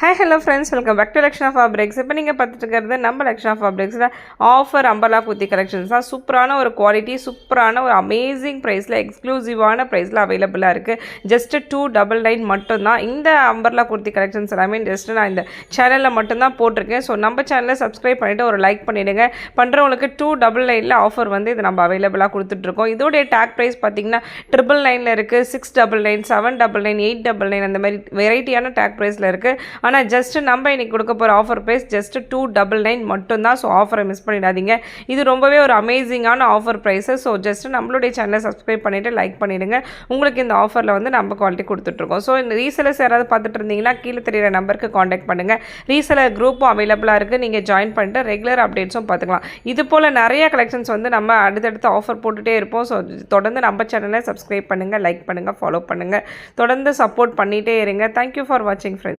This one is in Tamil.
Hi hello friends, welcome back to Lakshna fabrics. இப்போ நீங்கள் பார்த்துட்டு இருக்கிறது நம்ம லக்ஷ்னா ஃபேப்ரிக்ஸில் ஆஃபர் அம்பர்லா குர்த்தி கலெக்ஷன்ஸ் தான். சூப்பரான ஒரு குவாலிட்டி, சூப்பரான ஒரு அமேசிங் ப்ரைஸில், எக்ஸ்க்ளூசிவான ப்ரைஸில் அவைலபிளாக இருக்குது. ஜஸ்ட்டு 299 மட்டும்தான். இந்த அம்பர்லா குர்த்தி கலெக்ஷன்ஸ் எல்லாமே ஜஸ்ட்டு நான் இந்த சேனலில் மட்டும்தான் போட்டிருக்கேன். ஸோ நம்ம சேனலை சப்ஸ்கிரைப் பண்ணிவிட்டு ஒரு லைக் பண்ணிவிடுங்க. பண்ணுறவங்களுக்கு 299 ஆஃபர் வந்து இது நம்ம அவைலபிளாக கொடுத்துட்ருக்கோம். இதோடைய டேக் ப்ரைஸ் பார்த்திங்கன்னா 999 இருக்குது, 699, 799, 899 அந்த மாதிரி வெரைட்டியான டேக் ப்ரைஸில் இருக்குது. ஆனால் ஜஸ்ட்டு நம்ம இன்றைக்கி கொடுக்க போகிற ஆஃபர் ப்ரைஸ் ஜஸ்ட்டு 299 மட்டும்தான். ஸோ ஆஃபரை மிஸ் பண்ணிடாதீங்க. இது ரொம்பவே ஒரு அமேசிங்கான ஆஃபர் ப்ரைஸு. ஸோ ஜஸ்ட்டு நம்மளுடைய சேனலை சப்ஸ்கிரைப் பண்ணிவிட்டு லைக் பண்ணிவிடுங்க. உங்களுக்கு இந்த ஆஃபரில் வந்து நம்ம குவாலிட்டி கொடுத்துட்ருக்கோம். ஸோ இந்த ரீசெலர்ஸ் யாராவது பார்த்துட்டு இருந்தீங்கன்னா கீழே தெரியிற நம்பருக்கு காண்டாக்ட் பண்ணுங்கள். ரீசெலர் குரூப்பும் அவைலபிளாக இருக்குது. நீங்கள் ஜாயின் பண்ணிட்டு ரெகுலர் அப்டேட்ஸும் பார்த்துக்கலாம். இது போல் நிறைய கலெக்ஷன்ஸ் வந்து நம்ம அடுத்தடுத்து ஆஃபர் போட்டுகிட்டே இருப்போம். ஸோ தொடர்ந்து நம்ம சேனலை சப்ஸ்கிரைப் பண்ணுங்கள், லைக் பண்ணுங்கள், ஃபாலோ பண்ணுங்கள். தொடர்ந்து சப்போர்ட் பண்ணிகிட்டே இருங்க. தேங்க்யூ ஃபார் வாட்சிங் ஃப்ரெண்ட்ஸ்.